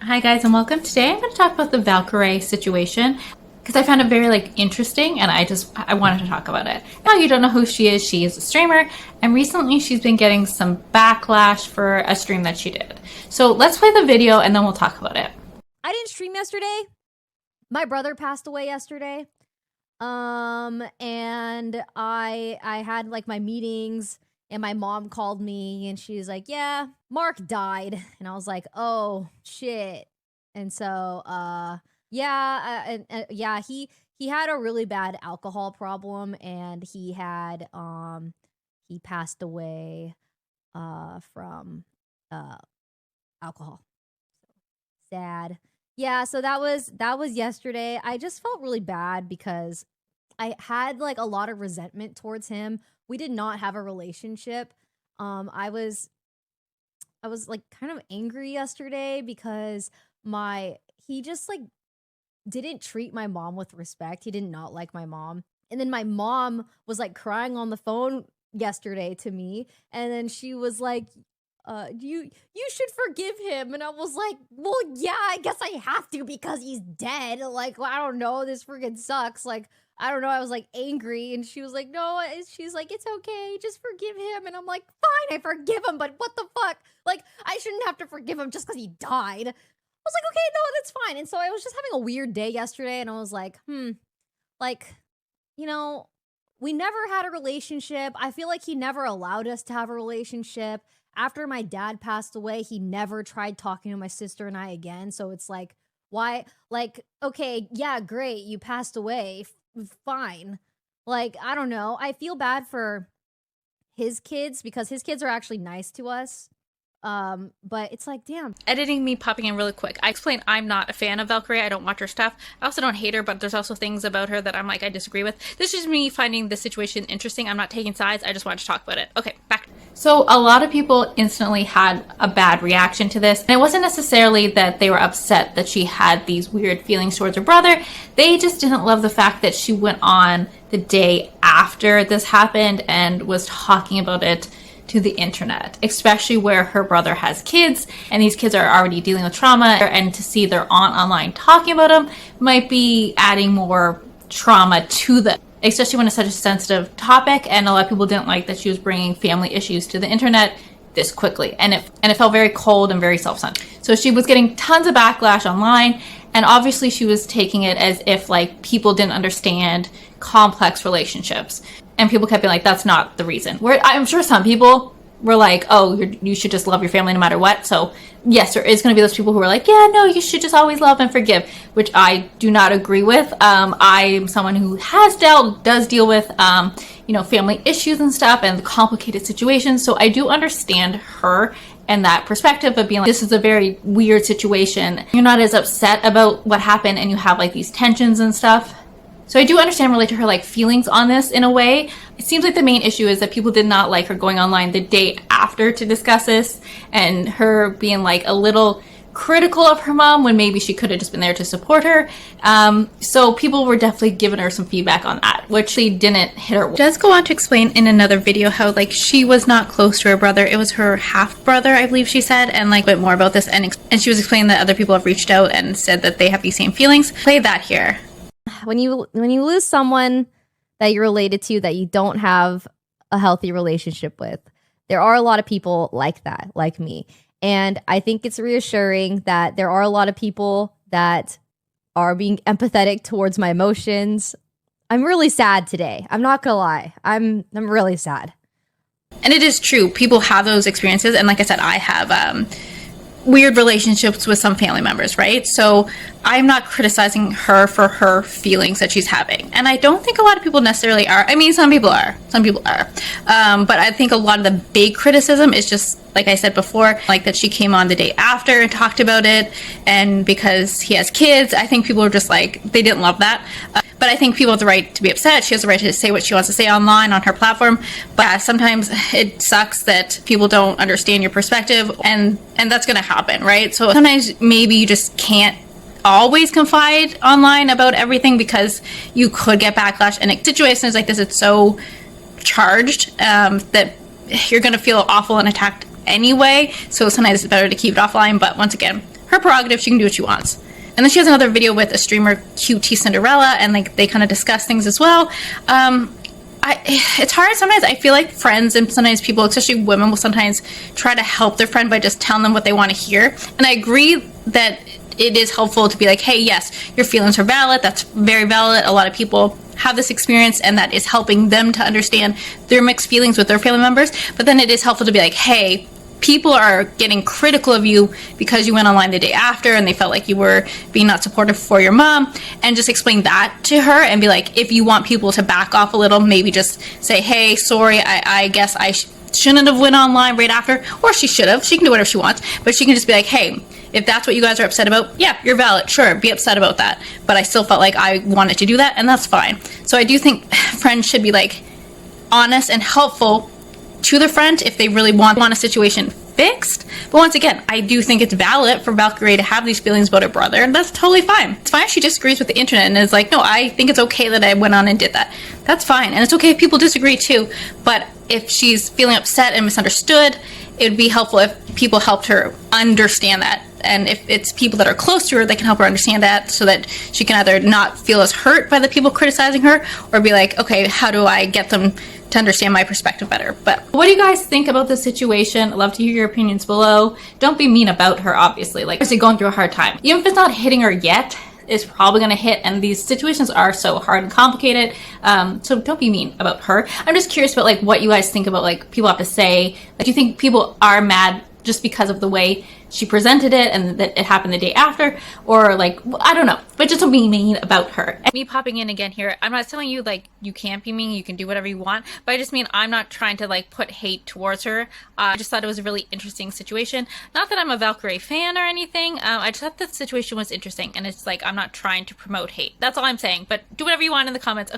Hi guys and welcome. Today I'm going to talk about the Valkyrae situation because I found it very interesting and I wanted to talk about it. Now you don't know who she is a streamer, and recently she's been getting some backlash for a stream that she did. So let's play the video and then we'll talk about it. I didn't stream yesterday. My brother passed away yesterday. And I had like my meetings and my mom called me and she was like, yeah, Mark died. And I was like, oh shit. And so, yeah, he had a really bad alcohol problem and he passed away, from, alcohol. Sad. Yeah, so that was yesterday. I just felt really bad because I had like a lot of resentment towards him. We did not have a relationship. I was like kind of angry yesterday because he just like didn't treat my mom with respect. He did not like my mom. And then my mom was like crying on the phone yesterday to me, and then she was like, you should forgive him. And I was like, well, yeah, I guess I have to because he's dead. Like, well, I don't know, this freaking sucks. Like, I don't know, I was like angry, and she was like, no, she's like, it's okay, just forgive him. And I'm like, fine, I forgive him, but what the fuck? Like, I shouldn't have to forgive him just because he died. I was like, okay, no, that's fine. And so I was just having a weird day yesterday, and I was like, like, you know, we never had a relationship. I feel like he never allowed us to have a relationship. After my dad passed away, he never tried talking to my sister and I again. So it's like, why? Like, okay, yeah, great, you passed away, fine. Like, I don't know. I feel bad for his kids because his kids are actually nice to us. But it's like, damn. Editing me popping in really quick. I explained I'm not a fan of Valkyrie. I don't watch her stuff. I also don't hate her, but there's also things about her that I'm like, I disagree with. This is me finding the situation interesting. I'm not taking sides. I just wanted to talk about it. Okay, back. So a lot of people instantly had a bad reaction to this. And it wasn't necessarily that they were upset that she had these weird feelings towards her brother. They just didn't love the fact that she went on the day after this happened and was talking about it to the internet, especially where her brother has kids and these kids are already dealing with trauma, and to see their aunt online talking about them might be adding more trauma to them, especially when it's such a sensitive topic. And a lot of people didn't like that she was bringing family issues to the internet this quickly, and it felt very cold and very self-centered. So she was getting tons of backlash online, and obviously she was taking it as if like people didn't understand complex relationships. And people kept being like, that's not the reason. Where I'm sure some people were like, oh, you should just love your family no matter what. So yes, there is going to be those people who are like, yeah, no, you should just always love and forgive, which I do not agree with. I am someone who does deal with, family issues and stuff and complicated situations. So I do understand her and that perspective of being like, this is a very weird situation. You're not as upset about what happened and you have like these tensions and stuff. So I do understand relate to her like feelings on this in a way. It seems like the main issue is that people did not like her going online the day after to discuss this, and her being like a little critical of her mom when maybe she could have just been there to support her. So people were definitely giving her some feedback on that, which she didn't hit her. She does go on to explain in another video how like she was not close to her brother. It was her half brother, I believe she said, and like a bit more about this. And she was explaining that other people have reached out and said that they have these same feelings. Play that here. When you lose someone that you're related to that you don't have a healthy relationship with, there are a lot of people like that, like me. And I think it's reassuring that there are a lot of people that are being empathetic towards my emotions. I'm really sad today. I'm not gonna lie. I'm really sad. And it is true. People have those experiences. And like I said, I have weird relationships with some family members, right? So I'm not criticizing her for her feelings that she's having. And I don't think a lot of people necessarily are. I mean, some people are. But I think a lot of the big criticism is just, like I said before, like that she came on the day after and talked about it. And because he has kids, I think people are just like, they didn't love that. But I think people have the right to be upset. She has the right to say what she wants to say online on her platform. But sometimes it sucks that people don't understand your perspective, and that's going to happen, right? So sometimes maybe you just can't always confide online about everything because you could get backlash. And in situations like this, it's so charged that you're going to feel awful and attacked anyway. So sometimes it's better to keep it offline. But once again, her prerogative, she can do what she wants. And then she has another video with a streamer, QT Cinderella, and like they kind of discuss things as well. It's hard sometimes. I feel like friends and sometimes people, especially women, will sometimes try to help their friend by just telling them what they want to hear. And I agree that it is helpful to be like, hey, yes, your feelings are valid. That's very valid. A lot of people have this experience, and that is helping them to understand their mixed feelings with their family members. But then it is helpful to be like, hey, people are getting critical of you because you went online the day after and they felt like you were being not supportive for your mom, and just explain that to her and be like, if you want people to back off a little, maybe just say, hey, sorry, I guess I shouldn't have went online right after, or she should have. She can do whatever she wants, but she can just be like, hey, if that's what you guys are upset about, yeah, you're valid, sure, be upset about that, but I still felt like I wanted to do that, and that's fine. So I do think friends should be like honest and helpful to their friend if they really want a situation fixed. But once again, I do think it's valid for Valkyrae to have these feelings about her brother, and that's totally fine. It's fine if she disagrees with the internet and is like, no, I think it's okay that I went on and did that. That's fine, and it's okay if people disagree too. But if she's feeling upset and misunderstood, it would be helpful if people helped her understand that. And if it's people that are close to her, they can help her understand that, so that she can either not feel as hurt by the people criticizing her, or be like, okay, how do I get them to understand my perspective better? But what do you guys think about the situation? I'd love to hear your opinions below. Don't be mean about her, obviously. Like, she's going through a hard time. Even if it's not hitting her yet, it's probably going to hit, and these situations are so hard and complicated. So don't be mean about her. I'm just curious about like what you guys think about like people have to say. Like, do you think people are mad just because of the way she presented it and that it happened the day after, or like, I don't know, but just don't be mean about her. And me popping in again here, I'm not telling you like you can't be mean, you can do whatever you want, but I just mean I'm not trying to like put hate towards her. I just thought it was a really interesting situation. Not that I'm a Valkyrie fan or anything, I just thought the situation was interesting, and it's like I'm not trying to promote hate. That's all I'm saying, but do whatever you want in the comments.